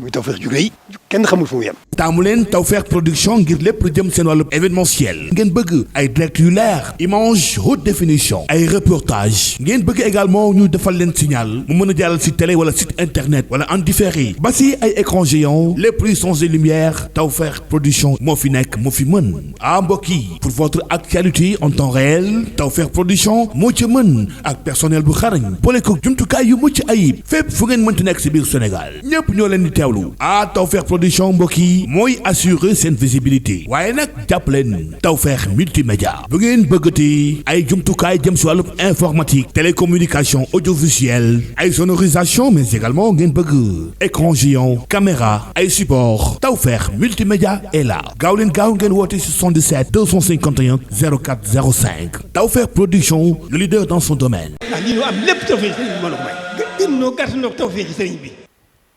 muy Tawfekh ju rëy kenn xamul fu mu yem. taamu leen Tawfekh production ngir lépp lu jëm seen wàllu événementiel ngeen bëgg ay direct yu leer image haute définition ay reportage ngeen bëgg également ñu defal leen signal mu mën a jàllal si télé wala site internet wala en différé ba si ay écran géant lépp luy son et lumière Tawfekh production moo fi nekk moo fi mën mbokk yi pour votre actualité en temps réel Tawfekh production moo ci mën ak personnel bu xarañ boole ko jumtukaay yu mucc ayib fépp fu ngeen mënti nekk si biir Sénégal ñépp ñoo leen di teewlu Tawfekh production mbokk yi mooy assurer seen visibilité waaye nag jàpp leen Tawfekh multimédia bu ngeen bëggati ay jumtukaay jëm si wàllu informatique télécommunication audiovisuelle ay sonorisation mais également ngeen bëgg écran géant caméra ay support Tawfekh multimédia est là gaaw leen gaaw ngeen woote 77 251 04 05 Tawfekh production le leader dans son domaine. Lii ñu am lépp Tawfekh sëriñ bi mën a may. gën noo gàtt noo Tawfekh sëriñ bi.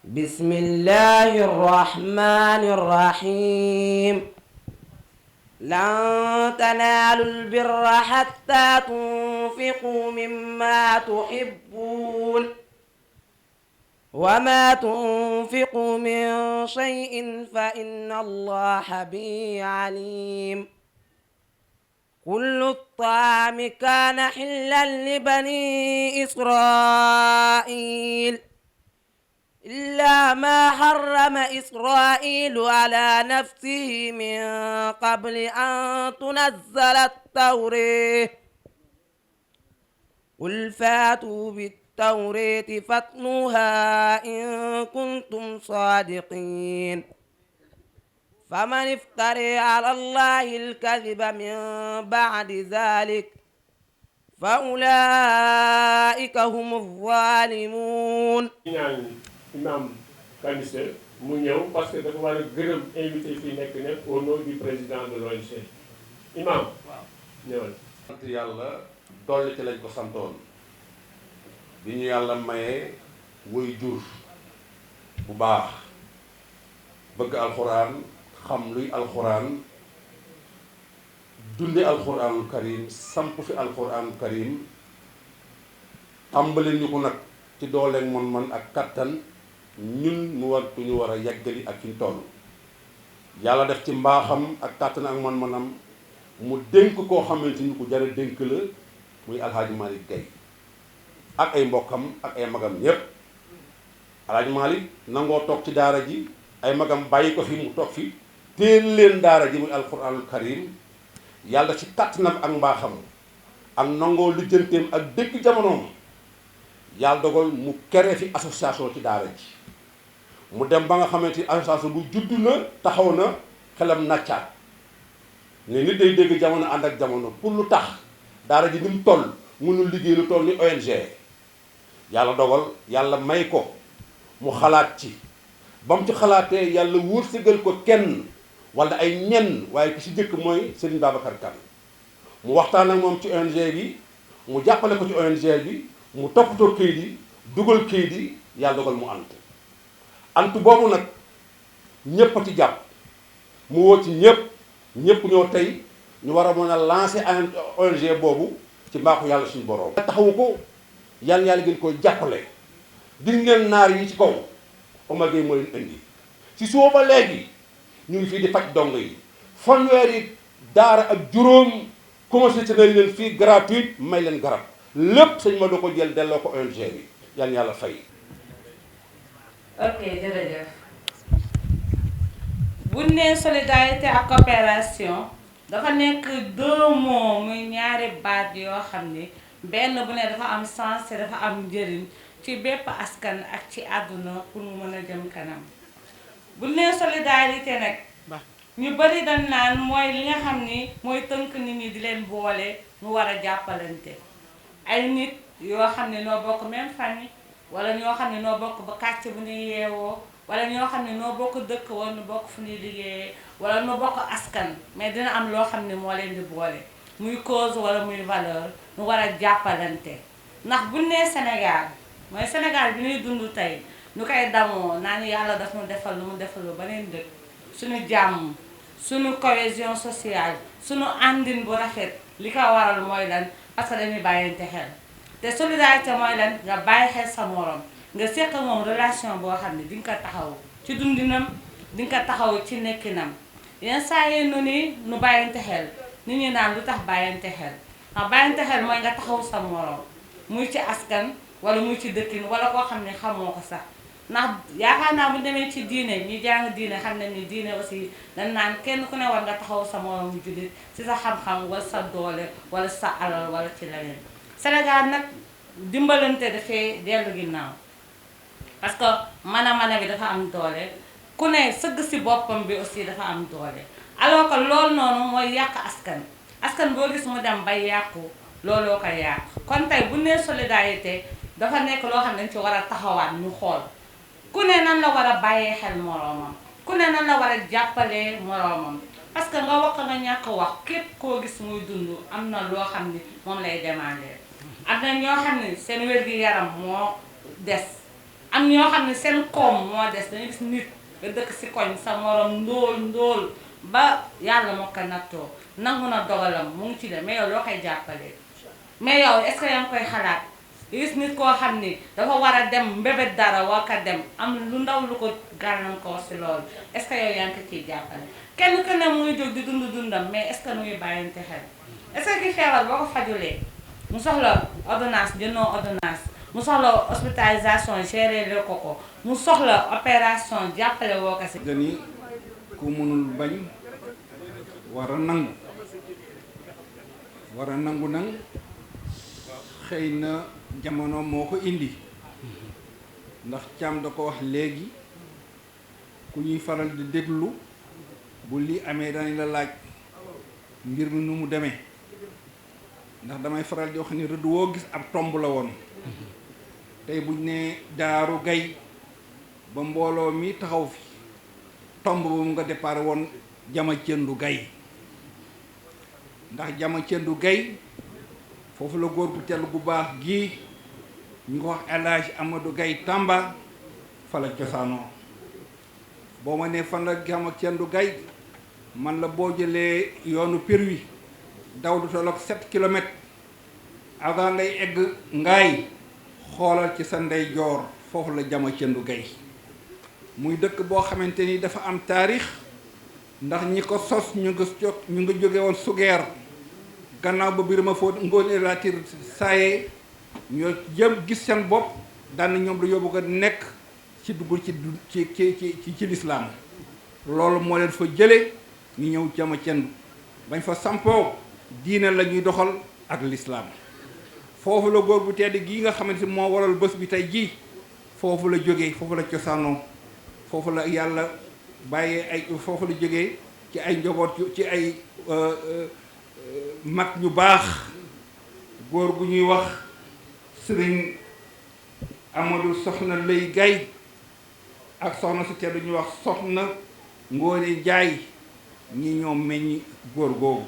bismillahi rahmani rahim. lan tanaalul birra hatta tunfiqu mimma tuhibbun wa ma tunfiqu min shay'in fa inna allaha bihi alim. kullu taami kaana hillan li bani israil illa ma harrama israilu ala nafsihi min qabli an tunazzala at-tawrah qul faatu bit-tawrati fatluha in kuntum sadiqin faman iftara ala allahi al-kadhiba min ba'di dhalik fa ulaika humu zalimun. ñaan imam Kanissé mu ñëw parce que dafa war a gërëm invité fii nekk ne au nom du président de l'ONG imam ñëwal. sant yàlla dolli ci lañ ko santoon bi ñu yàlla mayee wuy jur bu baax bëgg alxuraan xam luy alxuraan dunde alxuraanul karim samp fi alxuraanul karim tàmbali ñu ko nag ci dooleeg man ak kattan ñun mu ñu war a yeggali ak fi ñu toll yàlla def ci mbaaxam ak kattan ak manam mu dénk koo xamante ni ko jara dénk la muy alhaaji Malick Gaye ak ay mbokkam ak ay magam ñépp alhaaji Malick nangoo toog ci daara ji ay magam bàyyi ko fi mu toog fi téel leen daara ji muy alquranul karim yàlla ci kàttanam ak mbaaxam ak nangoo lijjanteem ak dëkk jamonoom yàlla dogal mu kere fi association ci daara ji mu dem ba nga xamante ni association bu juddu na taxaw na xelam nàccaat ne nit day dégg jamono ànd ak jamono pour lu tax daara ji ni mu toll mënul liggéey lu toll ni ONG yàlla dogal yàlla may ko mu xalaat ci ba mu ci xalaatee yàlla wërsëgal ko kenn wala ay ñenn waaye ki ci jëkk mooy Serigne Babacar Kane mu waxtaan ak moom ci ONG bi mu jàppale ko ci ONG bi mu toppatoo këyit yi dugal këyit yi yàlla dogal mu antu boobu nag ñépp a ci jàpp mu woo ci ñépp ñoo tey ñu war a mën a lancer ONG boobu ci mbaaxu yàlla suñu borom. taxawu ko yàlla gën koy jàppale di ngeen naar yi ci kaw Omar Gueye moo leen indi si suba ba léegi ñu ngi fii di faj dong yi fanweeri daara ak juróom commencé nañ leen fii gratuite may leen garab lépp sëñ ma doo ko jël delloo ko ONG bi yàlla fay. ok jërëjëf bu ñu nee solidarité ak coopération dafa nekk deux mots muy ñaari baat yoo xam ni benn bu ne dafa am sens te dafa am njëriñ ci bépp askan ak ci àdduna pour mu mën a jëm kanam bu ñu nee solidarité nag ñu bari dañ naan mooy li nga xam ni mooy tënk nit ñi di leen boole mu war a jàppalante ay nit yoo xam ne noo bokk même famille wala ñoo xam ne noo bokk ba quartier bu ñuy yeewoo wala ñoo xam ne noo bokk dëkk wala nu bokk fu ñuy liggéeyee wala noo bokk askan mais dina am loo xam ne moo leen di boole muy cause wala muy valeur mu war a jàppalante ndax bu nee Sénégal mooy Sénégal bi ñuy dund tey ñu koy damoo naa ni yàlla daf ñu defal lu mu defaloo beneen dëkk suñu jàmm suñu cohésion sociale suñu àndin bu rafet li ko waral mooy lan parce que dañuy bàyyante xel te solidarité mooy lan nga bàyyi xel sa morom nga seq moom relation boo xam ne di nga ko taxaw ci dundinam di nga ko taxaw ci nekkinam yenn saa yi nu ni nu bàyyante xel nit ñi naan lu tax bàyyante xel ndax bàyyante xel mooy nga taxaw sa morom muy ci askan wala muy ci dëkkin wala koo xam ne xamoo ko sax ndax yaakaar naa bu demee ci diine ñi jàng diine xam ne ni diine aussi dañ naan kenn ku ne war nga taxaw sa morom jullit ci sa xam-xam wala sa doole wala sa alal wala ci leneen Sénégal nag dimbalante dafay dellu ginnaaw parce que mën bi dafa am doole ku ne sëgg si boppam bi aussi dafa am doole alors que loolu noonu mooy yàq askan boo gis mu dem bay yàqu looloo ko yàq kon tey bu nee solidarité dafa nekk loo xam ne dañ ci war a taxawaat ñu xool ku ne nan la war a bàyyee xel moroomam ku ne nan la war a jàppalee moroomam parce que nga wax nga ñàkk wax képp koo gis muy dund am na loo xam ni moom lay demander am na ñoo xam ne seen wér-gi-yaram moo des am ñoo xam ne seen koom moo des dañu gis nit nga dëkk si koñ sa morom ndóol ba yàlla moo ko nattoo nangu na dogalam mu ngi ci de mais yow loo koy jàppalee mais yow est-ce que yaa ngi koy xalaat gis nit koo xam ni dafa war a dem mbébét dara war ka dem am lu ndaw lu ko gàllankoor si loolu est-ce que yow yaa ngi ko ciy jàppale kenn ku ne muy jóg di dundam mais est-ce que nu ngi bàyyante xel est-ce que ki feebar boo ko fajulee mu soxla ordonnance jëndoo ordonnance mu soxla hospitalisation géré le ko mu soxla opération jàppale woo ko si dani ku mënul bañ war a nangu nag xëy na jamono moo ko indi ndax Thiam da ko wax léegi ku ñuy faral di déglu bu li amee dañ la laaj mbir mi nu mu demee ndax damay faral di wax ni rëdd woo gis ab tomb la woon tey buñ ne Daaru Gay ba mbooloo mi taxaw fi tomb ba mu nga départ woon Jama Cendu Gay ndax Jama Cendu Gay foofu la góor gu tell gu baax gii ñu ko wax El Hadj Amadou Gay Tamba fa la cosaanoo boo ma ne fan la Jama Cendu Gay man la boo jëlee yoonu Pire daw du tolloog 7 kilomètres avant ngay egg Ngaay xoolal ci sa ndeyjoor foofu la Jama Cendu Gay muy dëkk boo xamante ni dafa am taarix ndax ñi ko sos ñu nga jóge woon Sugeer gannaaw ba Birima Fóot Ngoone Latiir Saaye ñoo jëm gis seen bopp daan ñoom dañoo bëgg a nekk ci dugg ci lislaam loolu moo leen fa jële ñu ñëw Jama Cendu bañ fa sampoo diine la ñuy doxal ak lislaam foofu la góor bu tedd gii nga xamante moo waral bés bi tey jii foofu la jógee foofu la cosaanoo foofu la yàlla bàyyee ay foofu la jógee ci ay njaboot ci ay mag ñu baax góor gu ñuy wax sëriñ Amadou Soxna Lay Gay ak soxna su tedd ñuy wax Soxna Ngoone Njaay ñi ñoom meññ góor googu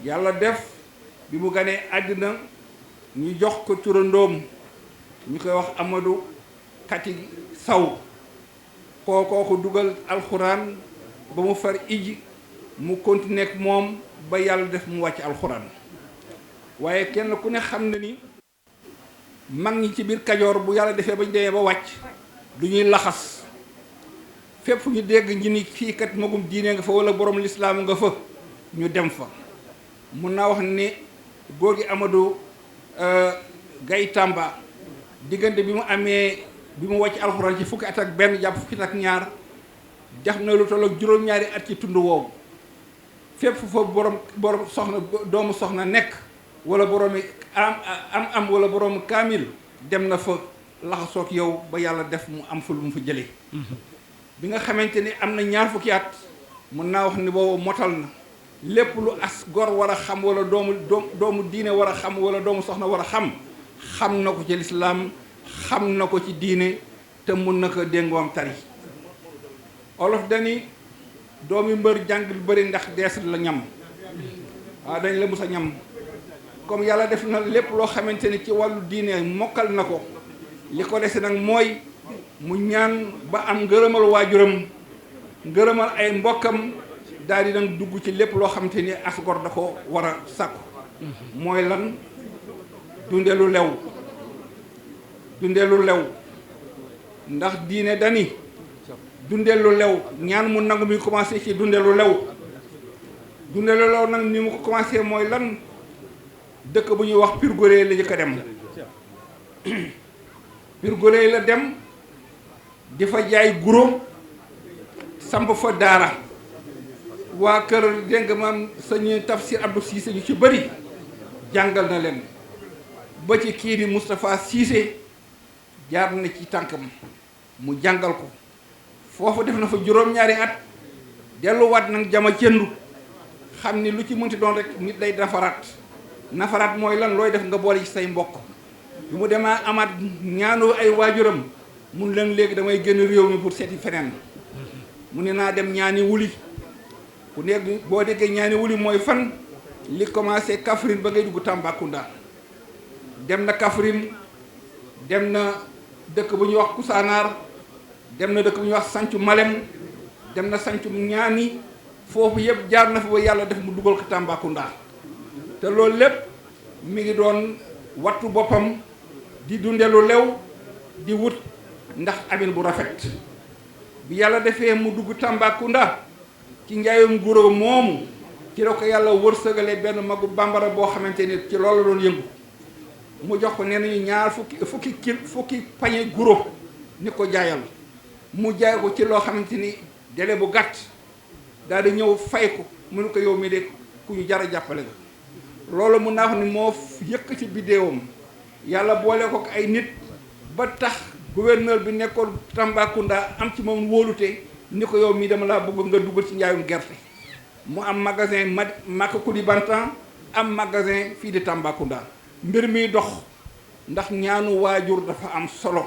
yàlla def bi mu ganee àddina ñu jox ko turandoom ñu koy wax Amadou Kati Saw kookoo ko dugal alxuraan ba mu far iji mu continuer ak moom ba yàlla def mu wàcc alxuraan waaye kenn ku ne xam na ni mag ñi ci biir Kajoor bu yàlla defee ba ñu demee ba wàcc du ñuy laxas fépp fu ñu dégg ñi ni fii kat magum diine nga fa wala borom lislaam nga fa ñu dem fa mun naa wax ni góor gi Amadou Gay Tamba diggante bi mu amee bi mu wàcc alxuraan ci fukki at ak benn jàpp fukki at ak ñaar def na lu toll ak juróom-ñaari at ci tund woowu fépp fa borom soxna doomu soxna nekk wala boroomi am wala boroomu kaamil dem na fa laxasoog yow ba yàlla def mu am fa lu mu fa jëlee bi nga xamante ni am na ñaar fukki at mën naa wax ni boobu motal na lépp lu as gor war a xam wala doomu diine war a xam wala doomu soxna war a xam na ko ci lislaam xam na ko ci diine te mun na ko déngoom tari olof dani doomi mbër jàngil bëri ndax dees la ñam waaw dañ la mus a ñam comme yàlla def na lépp loo xamante ni ci wàllu diine mokkal na ko li ko dese nag mooy mu ñaan ba am ngërëmal waajuram ngërëmal ay mbokkam daal di nag dugg ci lépp loo xamante ni asgor da ko war a sàkku mooy lan dunde lu lew ndax diine dani dunde lu lew ñaan mu nangu mi commencé ci dunde lu lew nag ni mu ko commencé mooy lan dëkk bu ñuy wax Pire Gorée la jëkk a dem Pire Gorée la dem di fa jaay guro samp fa daara waa kër dégg nga maam sëñ Tafsir Abdou Cissé ñu ci bëri jàngal na leen ba ci kii di Moustapha Cissé jaar na ci tànkam mu jàngal ko foofu def na fa juróom-ñaari at delluwaat nag jama cëndu xam ni lu ci mënti doon rek nit day nafaraat mooy lan looy def nga boole ci say mbokk bi mu demaa amaat ñaanu ay waajuram mun leen léegi damay génn réew mi pour seeti feneen mu ne naa dem ñaani wuli ku nekk boo déggee ñaani wuli mooy fan li commencé Kaffrine ba ngay dugg Tambacounda dem na Kaffrine dem na dëkk bu ñuy wax Kousanaar dem na dëkk bu ñuy wax Sancu Malem dem na Sancu ñaani foofu yëpp jaar na fi ba yàlla def mu dugal ko Tambacounda te loolu lépp mi ngi doon wattu boppam di dunde lu lew di wut ndax amin bu rafet bi yàlla defee mu dugg Tambacounda ci njaayum guro moomu ci la ko yàlla wërsëgale benn magu bambara boo xamante ni ci loolu doon yëngu mu jox ko nee nañu fukki pañe guro ni ko jaayal mu jaay ko ci loo xamante ni délai bu gàtt daal di ñëw fay ko mu ne ko yow mi de ku ñu jar a jàppale nga loolu mun naa wax ni moo yëkk ci biddéewam yàlla boole ko ay nit ba tax gouverneur bi nekkoon Tambacounda am ci moom wóolute ni ko yow mii dama laa bëgg nga dugal ci njaayum gerte mu am magasin Maka Koulibantang am magasin fii di Tambacounda mbir miy dox ndax ñaanu waajur dafa am solo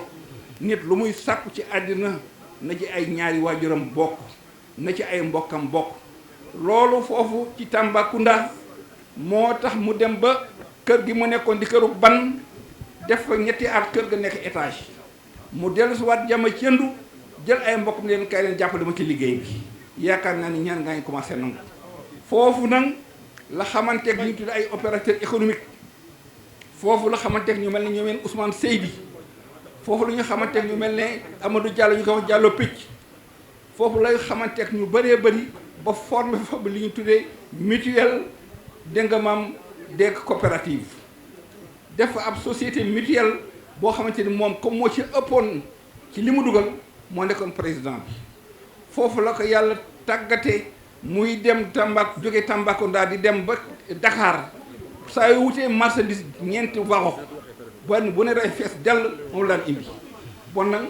nit lu muy sàkku ci àddina na ci ay ñaari waajuram bokk na ci ay mbokkam bokk loolu foofu ci Tambacounda moo tax mu dem ba kër gi mu nekkoon di këru ban def fa ñetti at kër ga nekk étage mu dellusiwaat jama cëndu jël ay mbokk leen kay leen jàppale ma ci liggéey bi yaakaar naa ni ñaan ngaa ngi commencé nangu foofu nag la xamanteeg ñu tudd ay opérateur économique foofu la xamanteeg ñu mel ne ñu mel Ousmane Seydi foofu la ñu xamanteeg ñu mel ne Amadou Diallo ñu ko wax Diallo Picc foofu lay xamanteeg ñu bëree bëri ba formé fa ba li ñu tuddee mutuelle dégg nga maam dégg coopérative def fa ab société mutuelle boo xamante ni moom comme moo ci ëppoon ci li mu dugal moo nekkoon président bi foofu la ko yàlla tàggatee muy dem jóge Tambacounda di dem ba Dakar saa yu wutee marchandise ñeenti waxo bu ne day fees dell moom laan indi bon nag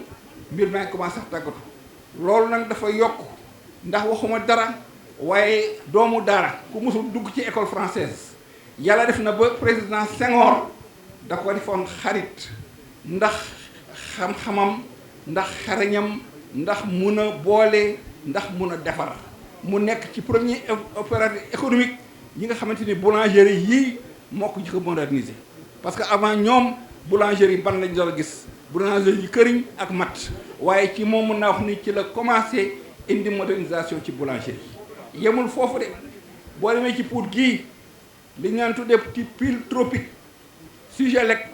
mbir maa ngi commencé sax tàggatu loolu nag dafa yokk ndax waxuma dara waaye doomu daara ku musul dugg ci école française yàlla def na ba président Senghor da ko defoon xarit ndax xam-xamam ndax xarañam ndax mun a boole ndax mun a defar mu nekk ci premier opérateur économique yi nga xamante ni boulangerie yii moo ko jëkk moderniser parce que avant ñoom boulangerie ban lañ doon gis boulangerie yi këriñ ak mat waaye ci moom mun naa wax ni ci la commencé indi modernisation ci boulangerie yemul foofu de boo demee ci Pout gii li ñu naan tuddee ci pile tropique Sugelec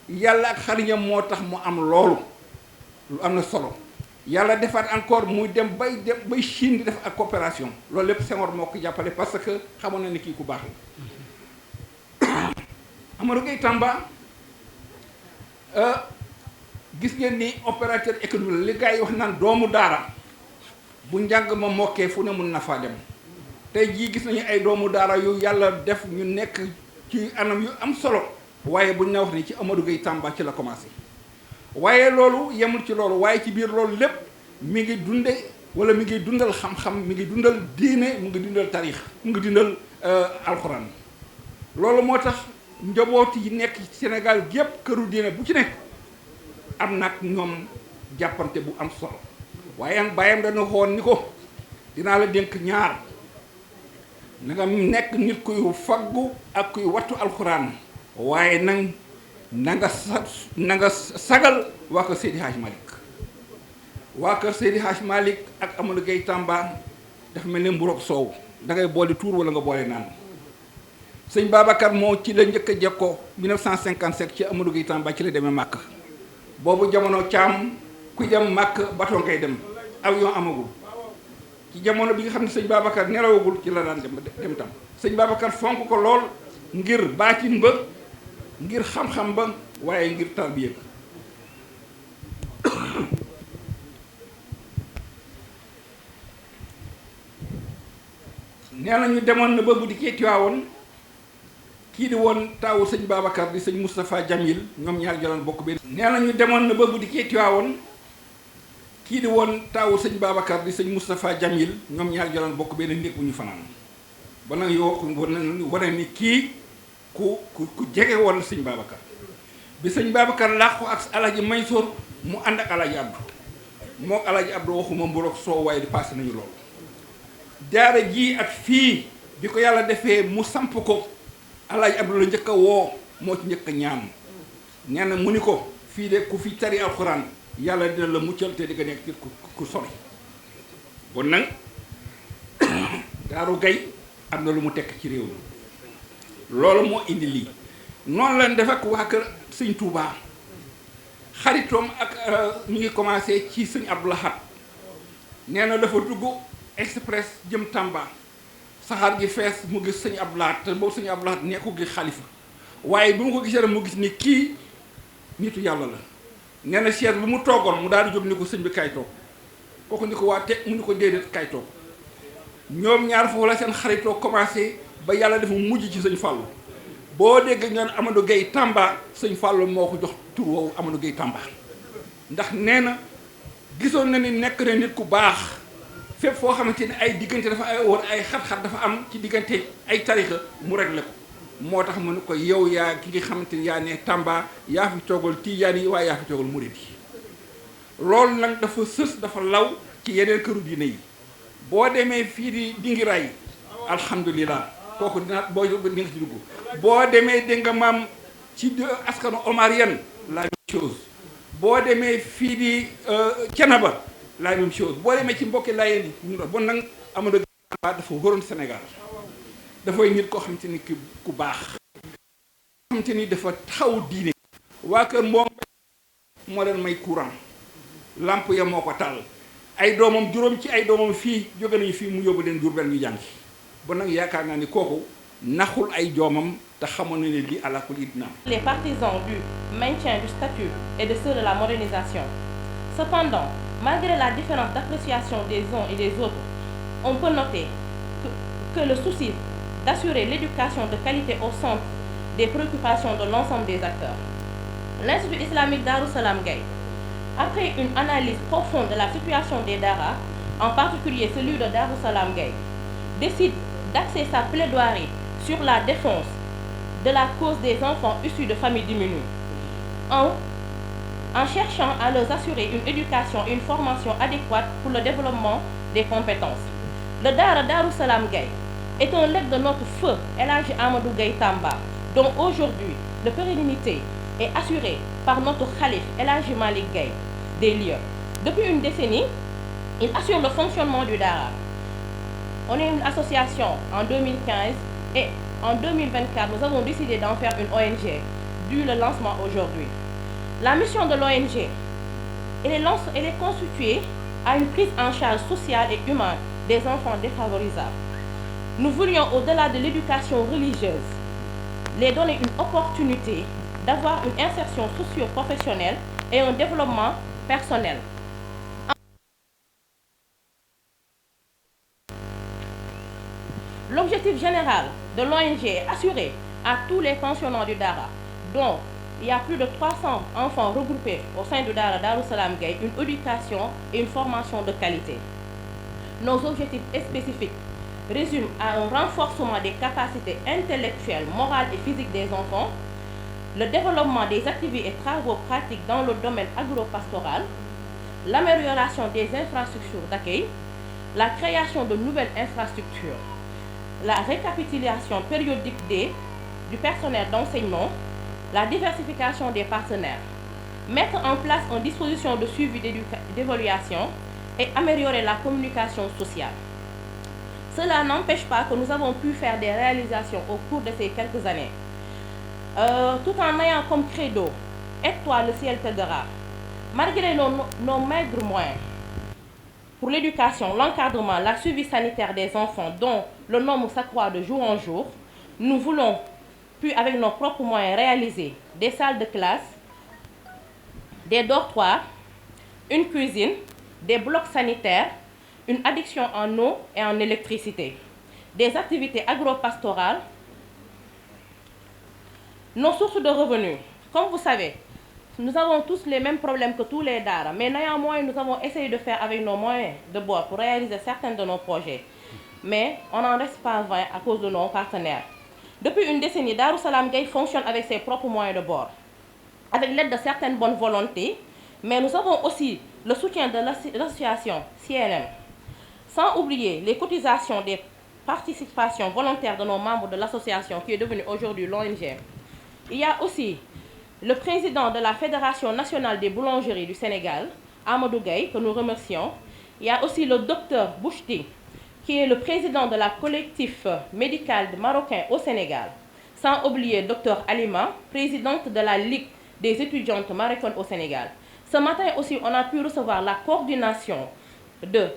yàlla ak xariñam moo tax mu am loolu lu am na solo yàlla defaat encore muy dem bay Chine di def ak coopération loolu lépp Senghor moo ko jàppale parce que xamoon na ni kii ku baax la Amadou Gueye Tamba gis ngeen ni opérateur économique la li gars yi wax naan doomu daara bu njàng ma mokkee fu ne mun na faa dem tey jii gis nañu ay doomu daara yu yàlla def ñu nekk ci anam yu am solo waaye buñ na wax ni ci Amadou Gueye Tamba ci la commencé waaye loolu yemul ci loolu waaye ci biir loolu lépp mi ngi dunde wala mi ngi dundal xam-xam mi ngi dundal diine mu ngi dundal tarix mu ngi dundal alxuraan loolu moo tax njaboot yi nekk ci Sénégal gépp këru diine bu ci nekk am nag ñoom jàppante bu am solo waaye am bàyyam dana xoon ni ko dinaa la dénk ñaar na nga nekk nit kuy faggu ak kuy wattu alxuraan waaye nag na nga sagal waa kër Seydi Hadj Malick waa kër Seydi Hadj Malick ak Amadou Gueye Tamba dafa mel ne mburoog soow da ngay boole tuur wala nga boole naan sëñ Babacar moo ci la njëkk a jekkoo 1957 ci Amadou Gueye Tamba ci la demee Màkk boobu jamono caam ku dem Màkk bato ngay dem avion amagul ci jamono bi nga xam ne sëñ Babacar nelawagul ci la daan dem tam sëñ Babacar fonk ko lool ngir baatin ba ngir xam-xam ba waaye ngir tarbiya nee nañu demoon na ba bu dikkee Tiwaawoon kii di woon taawu sëñ Babacar di sëñ Moustapha Jamil ñoom ñaar joloon bokk benn. nee nañu demoon na ba bu dikkee Tiwaawoon kii di woon taawu sëñ Babacar di sëñ Moustapha Jamil ñoom ñaar joloon bokk benn néeg bu ñu fanaan ba nag yoo wane ni kii ku jege woon sëñ Babacar bi sëñ Babacar làqu ak Alaaji Mansour mu ànd ak Alaaji Abdou mook Alaaji Abdou waxuma mburoog soo waaye di passé nañu loolu daara ji ak fii bi ko yàlla defee mu samp ko Alaaji Abdou la njëkk a woo moo ci njëkk a ñaan nee na mu ni ko fii de ku fi tari alxuraan yàlla dina la muccal te di nga nekk ku sori kon nag Daaru Gay am na lu mu tekk ci réew mi loolu moo indi lii noonu lañ def ak waa kër sëñ Touba xaritoom ak ñu ngi commencé ci sëñ Abdou Lahad nee na dafa dugg express jëm Tamba saxaar gi fees mu gis sëñ Abdou Lahad te boobu sëñ Abdou Lahad nekku gi xalifa waaye bi mu ko gisee rek mu gis ni kii nitu yàlla la nee na chaise bi mu toogoon mu daal di jóg ni ko sëñ bi kay toog kooku ni ko waa te mu ni ko déedéet kay toog ñoom ñaar foofu la seen xaritoo commencé ba yàlla dafa mujj ci sëñ Fallou boo dégg ngeen Amadou Gueye Tamba sëñ Fallou moo ko jox tur woowu Amadou Gueye Tamba ndax nee na gisoon na ni nekk na nit ku baax fépp foo xamante ni ay diggante dafa ay woon ay xat-xat dafa am ci diggante ay tarixa mu réglé ko moo tax mu ne ko yow yaa ki nga xamante ni yaa ne Tamba yaa fi toogal Tijaan yi waaye yaa fi toogal Murid yi loolu nag dafa sës dafa law ci yeneen këru diine yi boo demee fii di Dingiraay alhamdulilah kooku dina boo di nga ci dugg boo demee dégg nga maam ci askanu Omarien la même chose boo demee fii di Thiénaba la même chose boo demee ci mbokki Layeen yi ñu doon bon nag Amadou Gueye dafa waroon Sénégal dafay nit koo xamante ni ku baax xamante ni dafa taxaw diine waa kër moo leen may courant lamp ya moo ko taal ay doomam juróom ci ay doomam fii jóge nañu fii mu yóbbu leen Jurbel ñu jàngi bon nag yaakaar naa ni kooku naxul ay doomam te xamoon na ne lii àlakul idna. Les partisans du maintien du statut et de ceux de la modernisation. Cependant, malgré la différence d'appréciation des uns et des autres, on peut noter que le souci d'assurer l'éducation de qualité au centre des préoccupations de l'ensemble des acteurs. L'Institut islamique Darou Salam Gaye, après une analyse profonde de la situation des Daara, en particulier celui de Darou Salam Gaye, décide d'axer sa plaidoirie sur la défense de la cause des enfants issus de familles diminuées, en cherchant à leur assurer une éducation et une formation adéquate pour le développement des compétences. Le Daara Darou Salam Gaye est un legs de notre feu El Hadji Amadou Gueye Tamba, dont aujourd'hui la pérennité est assurée par notre khalife El Hadji Malick Gaye des lieux. Depuis une décennie, il assure le fonctionnement du Daara. On est une association en 2015 et en 2024, nous avons décidé d'en faire une ONG, dû le lancement aujourd'hui. La mission de l'ONG, elle est constituée à une prise en charge sociale et humaine des enfants défavorisables. Nous voulions, au-delà de l'éducation religieuse, les donner une opportunité d'avoir une insertion socio-professionnelle et un développement personnel. L'objectif général de l'ONG est assuré à tous les pensionnats du Daara, dont il y a plus de 300 enfants regroupés au sein du Daara Darou Salam Gaye, une éducation et une formation de qualité. Nos objectifs spécifiques résument à un renforcement des capacités intellectuelles, morales et physiques des enfants, le développement des activités et travaux pratiques dans le domaine agro-pastoral, l'amélioration des infrastructures d'accueil, la création de nouvelles infrastructures, la récapitulation périodique du personnel d'enseignement, la diversification des partenaires, mettre en place une disposition de suivi d'évaluation et améliorer la communication sociale. Cela n'empêche pas que nous avons pu faire des réalisations au cours de ces quelques années, tout en ayant comme credo « Aide-toi, le ciel t'aidera ». Malgré nos maigres moyens, pour l'éducation, l'encadrement, la suivi sanitaire des enfants dont le nombre s'accroît de jour en jour, nous voulons, puis avec nos propres moyens, réaliser des salles de classe, des dortoirs, une cuisine, des blocs sanitaires, une adduction en eau et en électricité, des activités agro-pastorales, nos sources de revenus. Comme vous savez, nous avons tous les mêmes problèmes que tous les daara, mais néanmoins, nous avons essayé de faire avec nos moyens de bord pour réaliser certains de nos projets. Mais on n'en reste pas vain à cause de nos partenaires. Depuis une décennie, Darou Salam Gaye fonctionne avec ses propres moyens de bord, avec l'aide de certaines bonnes volontés, mais nous avons aussi le soutien de l'association CNM, sans oublier les cotisations des participations volontaires de nos membres de l'association qui est devenue aujourd'hui l'ONG. Il y a aussi le président de la Fédération nationale des boulangeries du Sénégal, Amadou Gaye, que nous remercions. Il y a aussi le docteur Bouchti, qui est le président de la collectif médical marocain au Sénégal. Sans oublier docteur Alima, présidente de la Ligue des étudiantes marocaines au Sénégal. Ce matin aussi, on a pu recevoir la coordination de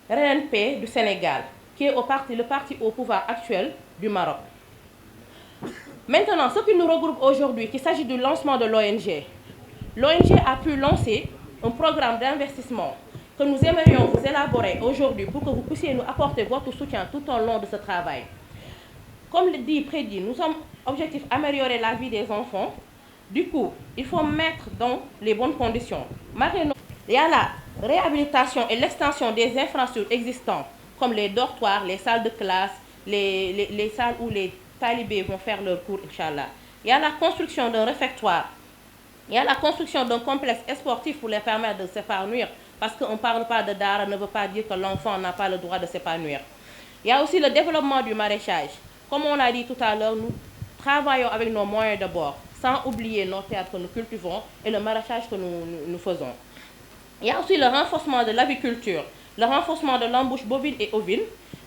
RNP du Sénégal, qui est le parti au pouvoir actuel du Maroc. Maintenant, ce qui nous regroupe aujourd'hui, qu'il s'agit du lancement de l'ONG. L'ONG a pu lancer un programme d'investissement que nous aimerions vous élaborer aujourd'hui pour que vous puissiez nous apporter votre soutien tout au long de ce travail. Comme le dit prédit, nous sommes objectifs améliorer la vie des enfants. Du coup, il faut mettre dans les bonnes conditions. Il y a la réhabilitation et l'extension des infrastructures existantes, comme les dortoirs, les salles de classe, les salles où les talibés vont faire leur cours, Inch'Allah. Il y a la construction d'un réfectoire. Il y a la construction d'un complexe sportif pour les permettre de s'épanouir. Parce qu'on ne parle pas de Dara ne veut pas dire que l'enfant n'a pas le droit de s'épanouir. Il y a aussi le développement du maraîchage. Comme on l'a dit tout à l'heure, nous travaillons avec nos moyens de bord, sans oublier nos terres que nous cultivons et le maraîchage que nous faisons. Il y a aussi le renforcement de l'aviculture, le renforcement de l'embouche bovine et ovine,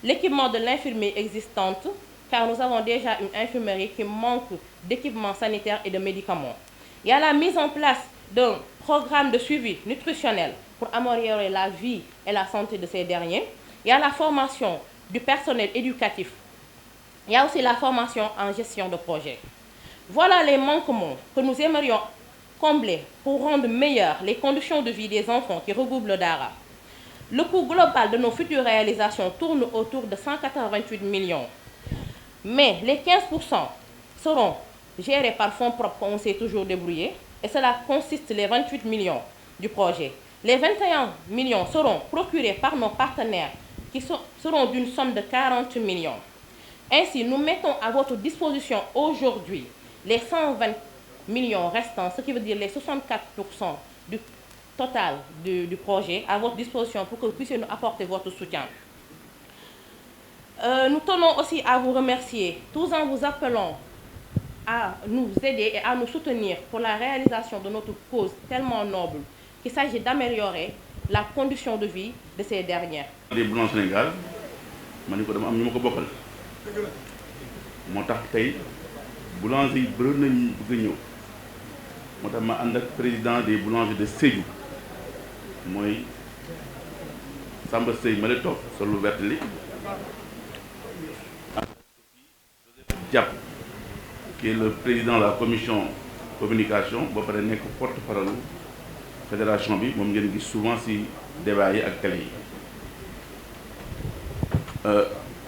l'équipement de l'infirmerie existante, car nous avons déjà une infirmerie qui manque d'équipements sanitaires et de médicaments. Il y a la mise en place d'un programme de suivi nutritionnel pour améliorer la vie et la santé de ces derniers. Il y a la formation du personnel éducatif. Il y a aussi la formation en gestion de projet. Voilà les manquements que nous aimerions combler pour rendre meilleures les conditions de vie des enfants qui regroupent le Dara. Le coût global de nos futures réalisations tourne autour de 188 millions. Mais les 15% seront gérés par fonds propres, on s'est toujours débrouillé, et cela consiste les 28 millions du projet. Les 21 millions seront procurés par nos partenaires qui seront d'une somme de 40 millions. Ainsi, nous mettons à votre disposition aujourd'hui les 120 millions restants, ce qui veut dire les 64% du total du projet à votre disposition pour que vous puissiez nous apporter votre soutien. Nous tenons aussi à vous remercier, tous en vous appelant à nous aider et à nous soutenir pour la réalisation de notre cause tellement noble qu'il s'agit d'améliorer la condition de vie de ces dernières. Les boulangers Sénégal, je suis dama am ñu ko bokkal motax tay boulanger yi bëri nañu bëgg ñëw motax ma ànd ak président des boulangers de Sédhiou mooy Samba Sey ma la toog solu vert li Diap qui est le président de la commission communication ba pare nekk porte-parole fédération bi moom ngeen gis souvent ci débat yi ak télé yi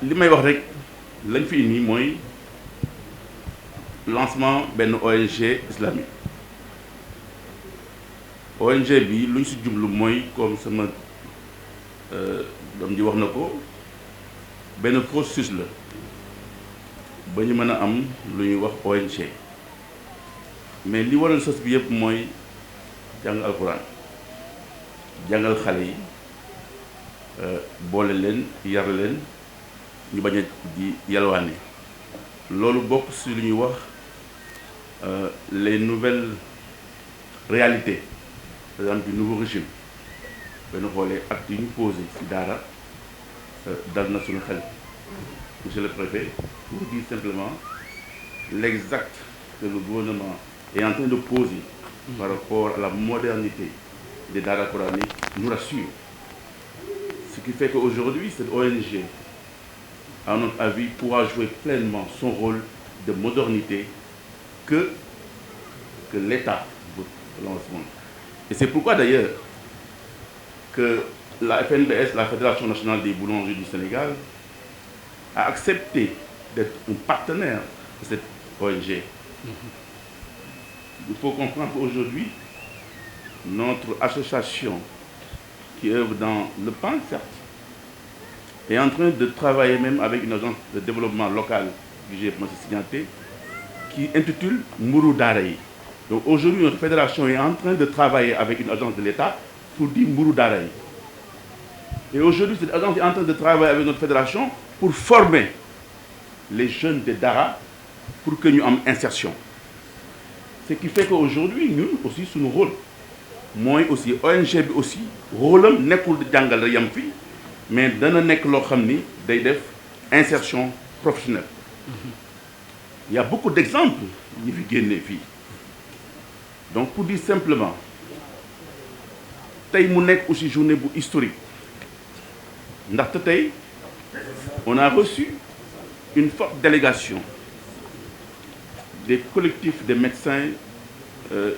li may wax rek lañ fi indi mooy lancement benn ONG islamique ONG bi luñ ci jublu mooy comme sama doom ji wax na ko benn processus la ba ñu mën a am lu ñuy wax ONG mais li waral sos bi yëpp mooy jàng alxuraan jàngal xale yi boole leen yar leen ñu bañ a di yalwaane loolu bokk ci lu ñuy wax les nouvelles réalités par exemple du nouveau régime benn xoolee acte yi ñu posé ci daara dal na suñu xel monsieur le préfet pour dire simplement l'exact que le gouvernement est en train de poser par rapport à la modernité des daara coraniques nous rassure. Ce qui fait qu'aujourd'hui, cette ONG, à notre avis, pourra jouer pleinement son rôle de modernité que l'État veut dans ce monde. Et c'est pourquoi d'ailleurs que la FNBS, la Fédération nationale des boulangers du Sénégal, a accepté d'être un partenaire de cette ONG. Il faut comprendre qu'aujourd'hui, notre association qui œuvre dans le pain, certes, est en train de travailler même avec une agence de développement local que j'ai signaté, qui intitule Mourou Daraï. Donc aujourd'hui, notre fédération est en train de travailler avec une agence de l'État pour dire Mourou Daraï. Et aujourd'hui, cette agence est en train de travailler avec notre fédération pour former les jeunes de Dara pour que nous ayons une insertion. Ce qui fait qu'aujourd'hui, nous aussi, sous nos rôles, moi aussi, ONG aussi, rôle n'est pas de jangal yampi, mais dana nek lo xamni day def insertion professionnelle. Il y a beaucoup d'exemples qui viennent des filles. Donc pour dire simplement, tay mu nek aussi journée bu historique. Ndaxte tay on a reçu une forte délégation des collectifs des médecins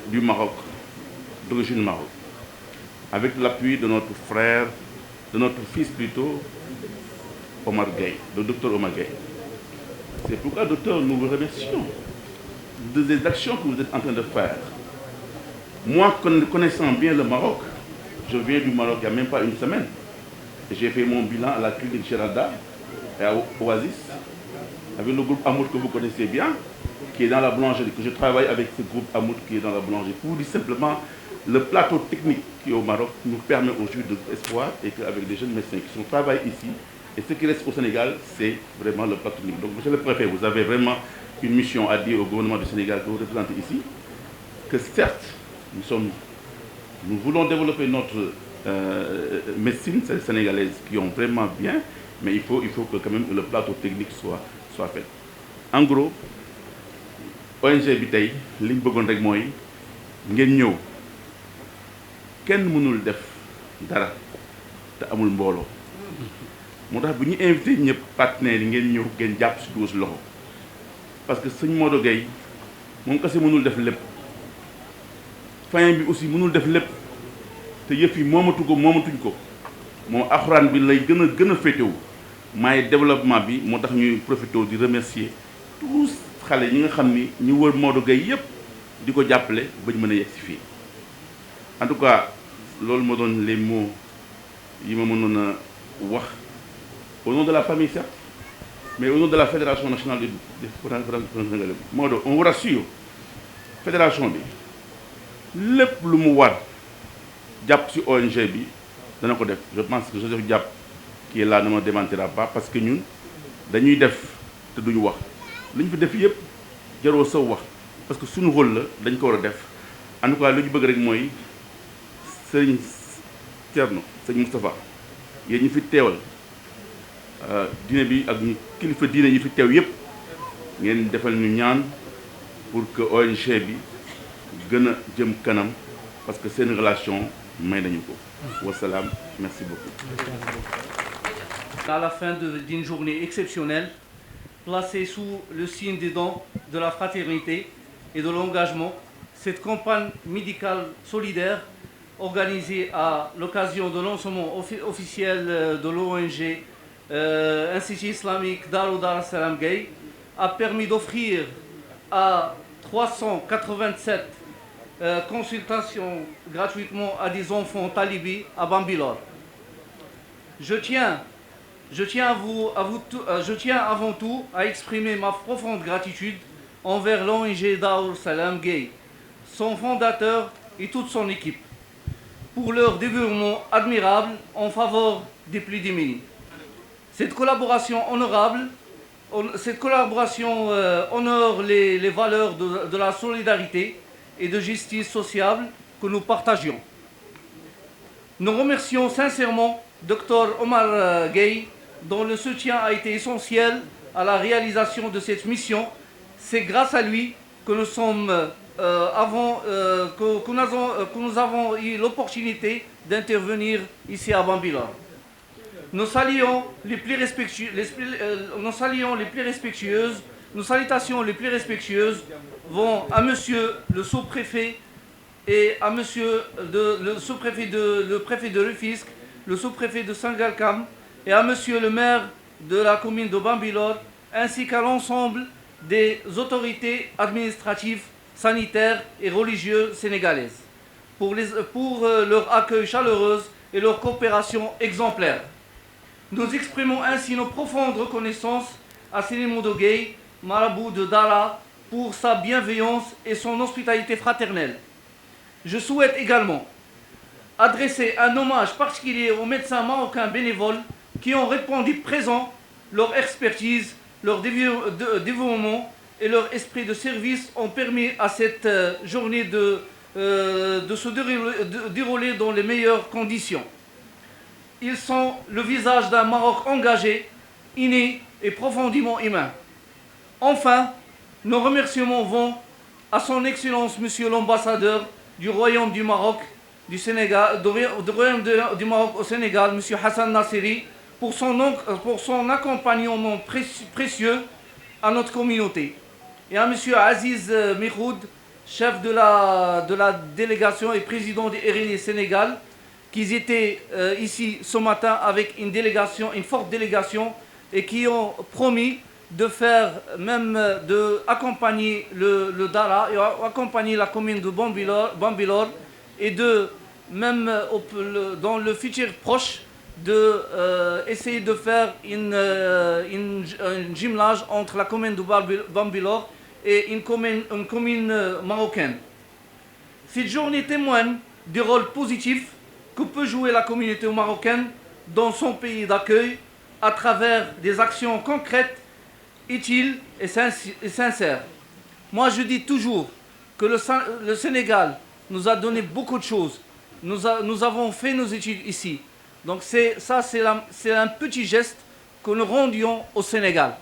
du Maroc, d'origine Maroc, avec l'appui de notre frère, de notre fils plutôt, Omar Gueye, le docteur Omar Gueye. C'est pourquoi, docteur, nous vous remercions des actions que vous êtes en train de faire. Moi, connaissant bien le Maroc, je viens du Maroc il n'y a même pas une semaine. J'ai fait mon bilan à la clinique Géralda et à Oasis, avec le groupe Amour que vous connaissez bien, qui est dans la boulangerie, que je travaille avec ce groupe Amour qui est dans la boulangerie. Pour dire simplement, le plateau technique qui est au Maroc nous permet aujourd'hui de l'espoir et qu'avec des jeunes médecins qui travaillent ici, et ce qui reste au Sénégal, c'est vraiment le plateau technique. Donc, monsieur le préfet, vous avez vraiment une mission à dire au gouvernement du Sénégal que vous représentez ici, que certes, nous voulons développer notre médecine sénégalaise qui ont vraiment bien, mais il faut que quand même le plateau technique soit fait. En gros, ONG bi tey li ñu bëggoon rek mooy ngeen ñëw kenn mënul def dara te amul mbooloo moo tax bu ñu invité ñëpp partenaires yi ngeen ñëw ngeen jàpp si duus loxo parce que sëñ Modou Gueye moom kese mënul def lépp fin bi aussi mënul def lépp te yëf yi moomatuñ ko moom alxuraan bi lay gën a féetewu maay développement bi moo tax ñuy profité di remercier tous xale ñi nga xam ni ñu wër Modou Gueye yëpp di ko jàppale ba ñu mën a yegg si fii en tout cas loolu moo doon les mots yi ma mënoon a wax au nom de la famille certes mais au nom de la fédération nationale des Sénégalais Modou on vous rassure fédération bi lépp lu mu war jàpp ci ONG bi dana ko def je pense que Joseph Diap qui est là ne me démentira pas parce que ñun dañuy def te duñu wax li ñu fi def yëpp jaroo saw wax parce que suñu rôle la dañ ko war a def en tout cas lu ñu bëgg rek mooy sëñ Thierno sëñ Moustapha yéen ñi fi teewal diine bi ak ñu kilifa diine yi fi teew yëpp ngeen defal ñu ñaan pour que ONG bi gën a jëm kanam parce que seen relation may nañu ko wasalaam merci beaucoup. À la fin d'une journée exceptionnelle, placée sous le signe des dons, de la fraternité et de l'engagement, cette campagne médicale solidaire organisée à l'occasion de lancement officiel de l'ONG Institut islamique Dar Salam Gueye a permis d'offrir à 387 consultations gratuitement à des enfants talibés à Bambilor. Je tiens avant tout à exprimer ma profonde gratitude envers l'ONG Dar Salam Gueye, son fondateur et toute son équipe, pour leur dévouement admirable en faveur des plus démunis. Cette collaboration honore les valeurs de la solidarité et de justice sociale que nous partageons. Nous remercions sincèrement Dr Omar Gueye, dont le soutien a été essentiel à la réalisation de cette mission. C'est grâce à lui que nous avons eu l'opportunité d'intervenir ici à Bambilor. nos salutations les plus respectueuses vont à monsieur le sous-préfet et à monsieur le préfet de Rufisque, le sous-préfet de Sangalkam et à monsieur le maire de la commune de Bambilor, ainsi qu'à l'ensemble des autorités administratives, sanitaires et religieuses sénégalaises pour leur accueil chaleureux et leur coopération exemplaire. Nous exprimons ainsi nos profondes reconnaissances à Serigne Modou Gueye, marabout de Dara, pour sa bienveillance et son hospitalité fraternelle. Je souhaite également adresser un hommage particulier aux médecins marocains bénévoles qui ont répondu présents. Leur expertise, leur dévouement et leur esprit de service ont permis à cette journée de se dérouler dans les meilleures conditions. Ils sont le visage d'un Maroc engagé, inné et profondément humain. Enfin, nos remerciements vont à son Excellence Monsieur l'ambassadeur du Royaume du Maroc, du Royaume du Maroc au Sénégal, Monsieur Hassan Nasseri, pour son accompagnement précieux à notre communauté. Et à Monsieur Aziz Mihoud, chef de la délégation et président du RNI Sénégal, qui étaient ici ce matin avec une forte délégation, et qui ont promis de accompagner le Dara et accompagner la commune de Bambilor et dans le futur proche essayer de faire un jumelage entre la commune de Bambilor et une commune marocaine. Cette journée témoigne du rôle positif que peut jouer la communauté marocaine dans son pays d'accueil à travers des actions concrètes, utiles et sincères. Moi, je dis toujours que le Sénégal nous a donné beaucoup de choses. Nous avons fait nos études ici. Donc c'est un petit geste que nous rendions au Sénégal.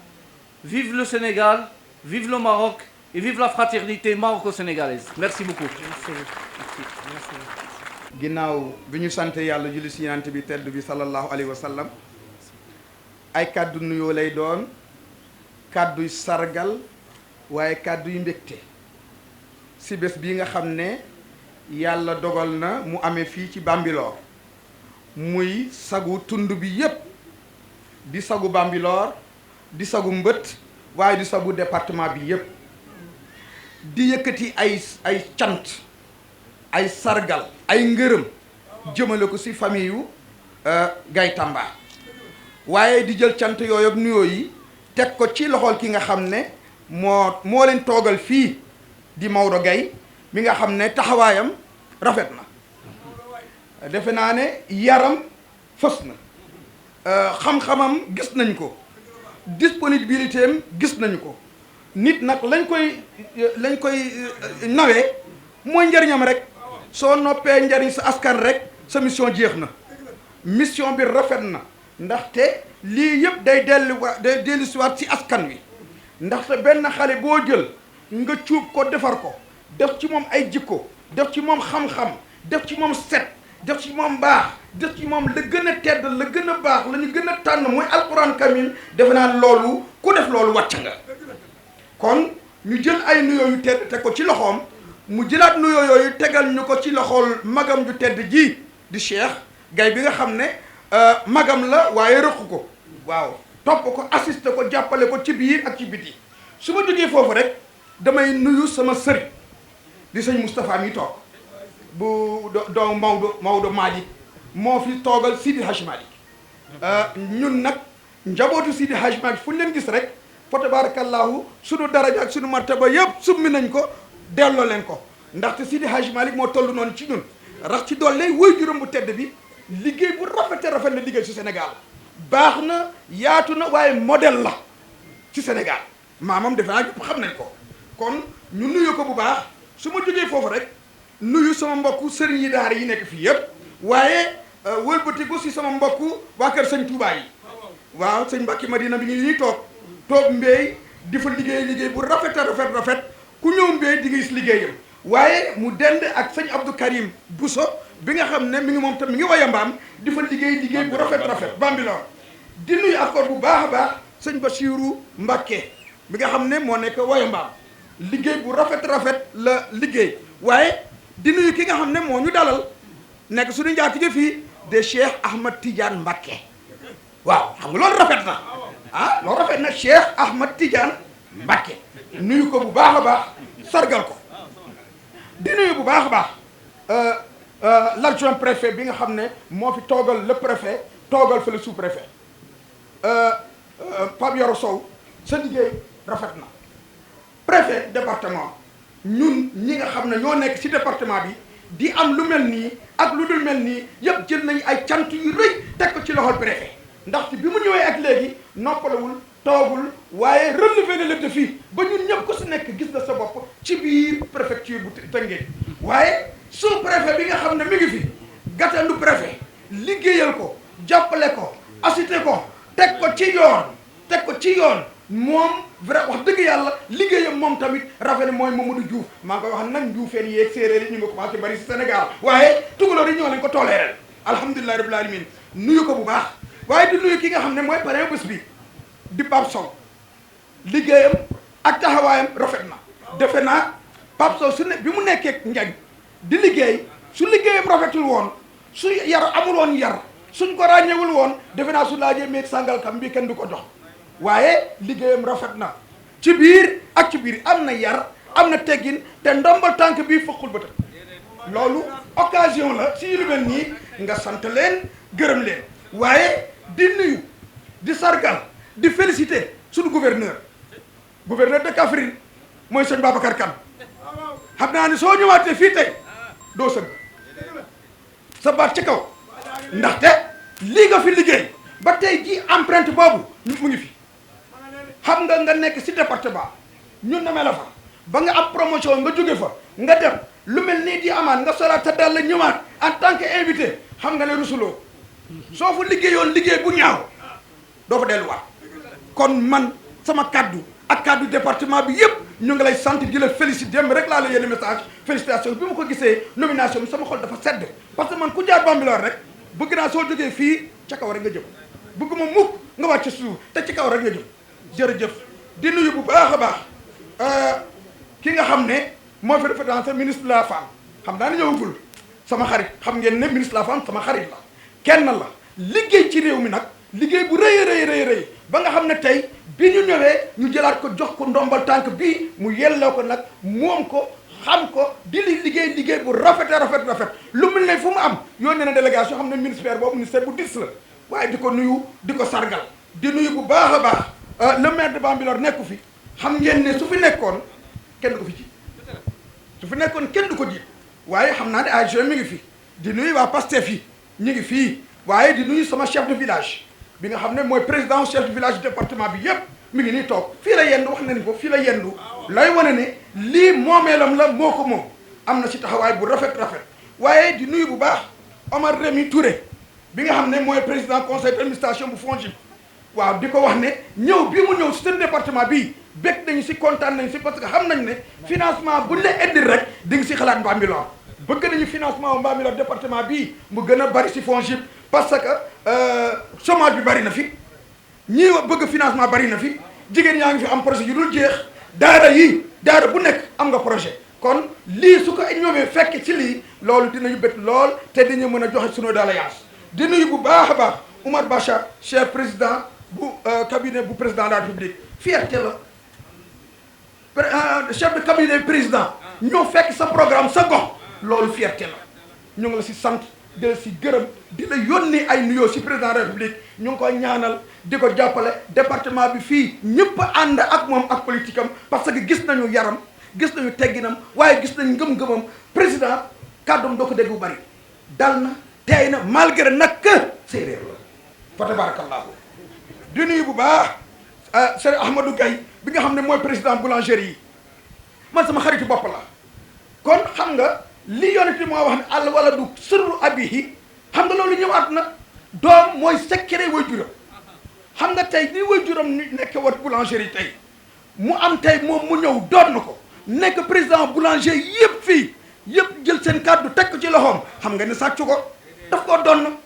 Vive le Sénégal, vive le Maroc et vive la fraternité maroco-sénégalaise. Merci beaucoup. ginnaaw bi ñu sant yàlla julli si yonent bi tedd bi sallallahu alayhi wa sallam ay kàddu nuyoo lay doon kàdduy sargal waaye kàdduy mbégte si bés bii nga xam ne yàlla dogal na mu amee fii ci Bambilor muy sagu tund bi yépp di sagu Bambilor di sagu Mbët waaye di sagu département bi yépp di yëkkati ay cant ay sargal ay ngërëm jëmale ko ci famille yu Gaye Tamba waaye di jël cant yooyu ak nuyoo yi teg ko ci loxol ki nga xam ne moo leen toogal fii di Maodo Gaye mi nga xam ne taxawaayam rafet na defe naa ne yaram fës na xam-xamam gis nañ ko disponibilité am gis nañu ko nit nag lañ koy nawee mooy njariñam rek soo noppee njariñ sa askan rek sa mission jeex na mission bi rafet na ndaxte lii yëpp day dellusiwaat ci askan wi ndaxte benn xale boo jël nga cuub ko defar ko def ci moom ay jikko def ci moom xam-xam def ci moom set def ci moom baax def ci moom la gën a tedd la gën a baax la ñu gën a tànn mooy alquran karim defe naa loolu ku def loolu wàcc nga kon ñu jël ay nuyoo yu tedd teg ko ci loxoom mu jëlaat nuyoo yooyu tegal ñu ko ci loxool magam ju tedd ji di Cheikh Gaye bi nga xam ne magam la waaye rëq ko waaw topp ko assisté ko jàppale ko ci biir ak ci biti su ma jógee foofu rek damay nuyu sama sëriñ di sëñ Moustapha mi toog bu doom Maodo Malick moo fi toogal Sidi Hadj Malick ñun nag njabootu Sidi Hadj Malick fu ñu leen gis rek fa tabarakallahu sunu daraja ak sunu martaba yëpp summi nañ ko delloo leen ko ndaxte Sidi Hadj Malick moo toll noonu ci ñun rax ci doole woy juróom bu tedd bi liggéey bu rafet la liggéey ci Sénégal baax na yaatu na waaye modèle la ci Sénégal maamam defe naa ñëpp xam nañ ko kon ñu nuyu ko bu baax su ma jógee foofu rek nuyu sama mbokku sëriñ yi daara yi nekk fii yëpp waaye wëlbatiku si sama mbokku waa kër sëñ Touba yi waaw sëñ Mbacke Madina bi ngi nii toog mbéy di fa liggéey bu rafet ku ñëw mbéy di nga gis liggéeyam waaye mu dend ak sëñ Abdou Karim Bousso bi nga xam ne mi ngi moom tam mi ngi Wayambaam di fa liggéey bu rafet Bambilor di nuyu accord bu baax a baax sëñ Bassirou Mbacké bi nga xam ne moo nekk Wayambaam liggéey bu rafet la liggéey waaye di nuyu ki nga xam ne moo ñu dalal nekk suñu njaatige fii de Cheikh Ahmad Tidiane Mbacké waaw xam nga loolu rafet na loolu rafet na Cheikh Ahmad Tidiane Mbacké nuyu ko bu baax a baax sargal ko di nuyu bu baax a baax l'adjoint préfet bi nga xam ne moo fi toogal le préfet toogal fa le sous-préfet Pape Yoro Sow sa liggéey rafet na préfet département ñun ñi nga xam ne ñoo nekk ci département bi di am lu mel nii ak lu dul mel nii yëpp jël nañu ay cant yu rëy teg ko ci loxol préfet ndaxte bi mu ñëwee ak léegi noppalawul toogul waaye relevé na le défi ba ñun ñëpp ku si nekk gis na sa bopp ci biir préfecture bu Tëngéej waaye sous préfet bi nga xam ne mi ngi fi gàttandu préfet liggéeyal ko jàppale ko assisté ko teg ko ci yoon moom vrai wax dëgg yàlla liggéeyam moom tamit rafet na mooy Mamadou Diouf maa ngi koy wax nag Dioufeen yeeg séeréer yi ñu ngi commencé bari si Sénégal waaye tugalóor yi ñoo leen ko toléreel alhamdulilah rabbil alamin nuyu ko bu baax waaye di nuyu ki nga xam ne mooy parrain bés bi di Pape Sow liggéeyam ak taxawaayam rafet na defe naa Pape Sow bi mu nekkee njañ di liggéey su liggéeyam rafetul woon su yar amul woon yar suñ ko ràññewul woon defe naa su laajee meeg Sangalkam bi kenn du ko jox waaye liggéeyam rafet na ci biir ak ci biir am na yar am na teggin te ndombal tànk bii fëqul ba tëdd loolu occasion la si lu mel nii nga sant leen gërëm leen waaye di nuyu di sargal di féliciter suñu gouverneur de Kaffrine mooy sëñ Babacar Kane xam naa ne soo ñëwaatee fii tey doo sëgg sa baat ci kaw ndaxte lii nga fi liggéey ba tey ji empreinte boobu mu ngi fi xam nga nekk ci département ñun namee la fa ba nga am promotion nga jóge fa nga dem lu mel nii di amaat nga solaat sa dal la ñëwaat en tant que invité xam nga ne rusuloo soo fa liggéeyoon liggéey bu ñaaw doo fa delluwaat kon man sama kaddu ak kaddu département bi yëpp ñu ngi lay sant di la féliciter dem rek laa la yéene message félicitation bi ma ko gisee nomination bi sama xol dafa sedd parce que man ku jaar Bambilor rek bëgg naa soo jógee fii ca kaw rek nga jëm bëgguma mukk nga wàcc suuf te ci kaw rek nga jëm jërëjëf di nuyu bu baax a baax ki nga xam ne moo fi représenté ministre de la femme xam naa ne ñëwagul sama xarit xam ngeen ne ministre de la femme sama xarit la kenn la liggéey ci réew mi nag liggéey bu rëy ba nga xam ne tey bi ñu ñëwee ñu jëlaat ko jox ko ndombal tànk bii mu yelloo ko nag moom ko xam ko di liggéey bu rafet lu mel ne fu mu am yónnee na délégation xam ne ministère boobu ministère bu dis la waaye di ko nuyu di ko sargal di nuyu bu baax a baax le maire de Bambilor nekku fi xam ngeen ne su fi nekkoon kenn du ko fi ji su fi nekkoon kenn du ko ji waaye xam naa ne AG mi ngi fi di nuyu waa Pastef yi ñu ngi fii waaye di nuyu sama chef de village bi nga xam ne mooy président chef de village département bi yépp mi ngi nii toog fii la yendu wax nañ ko fii la yendu lay wane ne lii moomeelam la moo ko moom am na ci taxawaay bu rafet waaye di nuyu bu baax Omar Rémy Touré bi nga xam ne mooy président conseil d'administration bu FONGIP waaw di ko wax ne ñëw bi mu ñëw ci seen département bii bég nañu ci kontaan nañu ci parce que xam nañ ne financement buñ la indil rek di nga ci xalaat Bambilor bëgg nañu financement bu Bambilor département bii mu gën a bari ci FONGIP parce que chômage bi bari na fi ñii bëgg financement bari na fi jigéen yaa ngi fi am projet yu dul jeex daara bu nekk am nga projet kon lii su ko ñoomee fekk ci lii loolu dinañu bët lool te dañu mën a joxe sunu doléance di nuyu bu baax a baax Oumar Bacha chef président bu cabinet bu président de la République fierté la chef de cabinet président ñoo fekk sa programme sa gox loolu fierté la ñu ngi la si sant di la si gërëm di la yónni ay nuyoo si président de la République ñu ngi koy ñaanal di ko jàppale département bi fii ñëpp ànd ak moom ak politique am parce que gis nañu yaram gis nañu tegginam waaye gis nañu ngëm-ngëmam président kàddoom doo ko dégg bu bari dal na teey na malgré nag séeréer la fa tabarakallahu di nuyu bu baax Serigne Ahmadou Gaye bi nga xam ne mooy président boulangerie yi man sama xaritu bopp la kon xam nga li yonent moo wax ne àll wala du sirru abihi xam nga loolu ñëwaat na doom mooy secret waajuram xam nga tey ni waajuram nekk wat boulangerie tey mu am tey moom mu ñëw doon na ko nekk président boulanger yëpp fii yëpp jël seen kàddu teg ko ci loxoom xam nga ni sàccu ko daf koo donn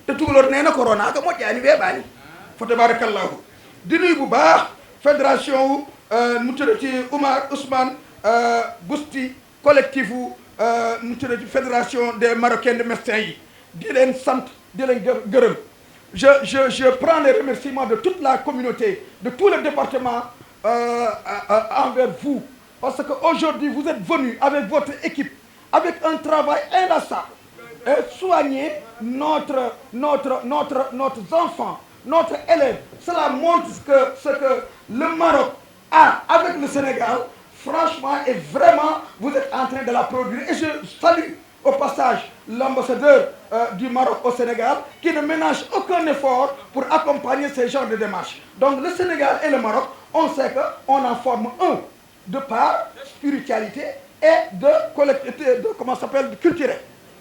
te tugalóor nee na corona ka moƴƴaani weeɓaani fa tabarakallahu di nuyu bu baax fédération wu mu tudd ci Ousmane Bousti collectif wu mu tudd ci fédération des Marocains de médecins yi di leen sant di leen gërëm je prends les remerciements de toute la communauté de tout le département envers vous parce que aujourd'hui vous êtes venus avec votre équipe avec un travail inlassable et soigner notre enfant, notre élève. Cela montre ce que le Maroc a avec le Sénégal, franchement, et vraiment, vous êtes en train de la produire. Et je salue au passage l'ambassadeur du Maroc au Sénégal qui ne ménage aucun effort pour accompagner ces genres de démarches. Donc le Sénégal et le Maroc, on sait qu'on en forme un de par spiritualité et de collectivité, de comment ça s'appelle, de culturel.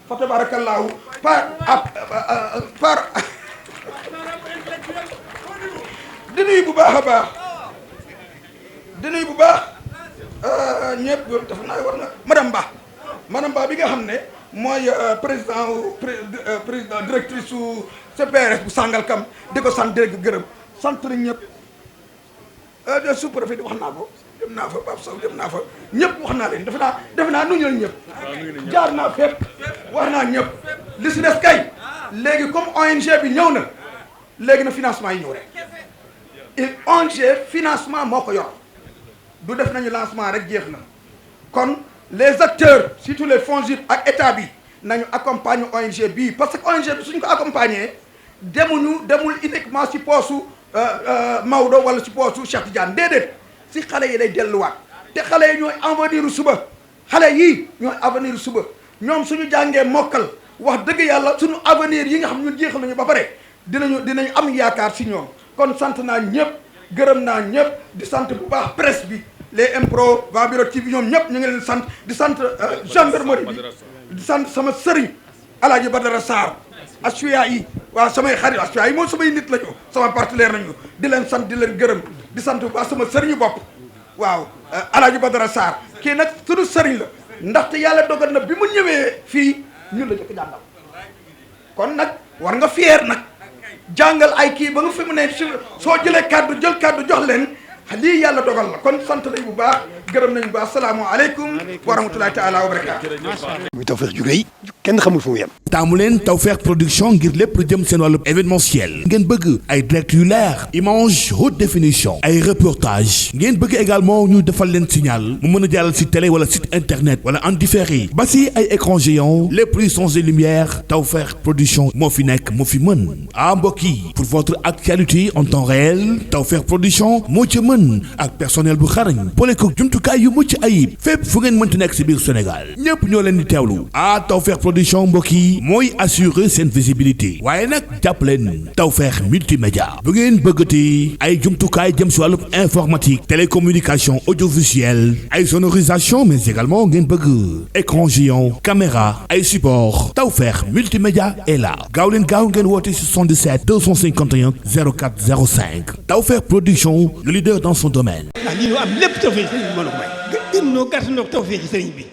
Fa tabarakallahu par di nuyu bu baax a baax di nuyu bu baax ñëpp dafa naa war na madame Ba bi nga xam ne mooy président directrice su CPRS bu Sangalkam di ko sant di gërëm sant nañ ñëpp sous-préfet wax naa ko dem naa fa Pape Sow dem naa fa ñëpp wax naa leen defe naa nu ñëw ñëpp jaar naa fépp wax naa ñëpp li si des kay léegi comme ONG bi ñëw na léegi na financement yi ñëw rek et ONG financement moo ko yor du def nañu lancement rek jeex na kon les acteurs surtout les FONGIP ak état bi nañu accompagner ONG bii parce que ONG bi suñu ko accompagner demul uniquement si poosu Maodo wala si poosu Cheikh Tidiane déedéet si xale yi lay delluwaat te xale yi ñooy avenir suba xale yii ñooy avenir suba ñoom suñu jàngee mokkal wax dëgg yàlla suñu avenir yi nga xam ñun jeexal nañu ba pare dinañu am yaakaar si ñoom kon sant naa ñëpp gërëm naa ñëpp di sant bu baax presse bi les impro waa Bureau TV ñoom ñëpp ñu ngi leen sant di sant gendarmerie bi di sant sama sëriñ Alaaji Badara Sarr asuya yi waaw samay xarit asuya yi moom samay nit la ñu sama partenaire nañu di leen sant di leen gërëm di sant bu baax sama sëriñu bopp waaw Alaaji Badara Sarr kii nag suñu sëriñ la ndaxte yàlla dogal na bi mu ñëwee fii ñun la jëkk jàngal kon nag war nga fier nag jàngal ay kii ba nga fi mu ne soo jëlee kàddu jël kàddu jox leen lii yàlla dogal la kon sant nañ bu baax gërëm nañ bu baax salaamualeykum wa rahmatulahi taala wa barakaatu. muy Tawfekh ju rëy kenn xamul fu mu yem. taamu leen Tawfekh production ngir lépp lu jëm seen wàllu événementiel ngeen bëgg ay direct yu leer image haute définition ay reportage ngeen bëgg également ñu defal leen signal mu mën a jàllal si télé wala site internet wala en différé ba si ay écran géant lépp luy son et lumière Tawfekh production moo fi nekk moo fi mën ah mbokk yi pour votre actualité en temps réel Tawfekh production moo ci mën ak personnel bu xarañ boole ko jumtukaay yu mucc ayib fépp fu ngeen mënti nekk si biir Sénégal ñépp ñoo leen di teewlu ah Tawfekh production mbokk yi mooy assurer seen visibilité waaye nag jàpp leen Tawfekh multimédia bu ngeen bëggati ay jumtukaay jëm si wàllu informatique télécommunication audiovisuelle ay sonorisation mais également ngeen bëgg écran géant caméra ay support Tawfekh multimédia est là gaaw leen gaaw ngeen woote 77 251 04 05 Tawfekh production le leader dans son domaine. lii ñu am lépp Tawfekh sëriñ bi mën a may. gën noo gàtt noo Tawfekh sëriñ bi.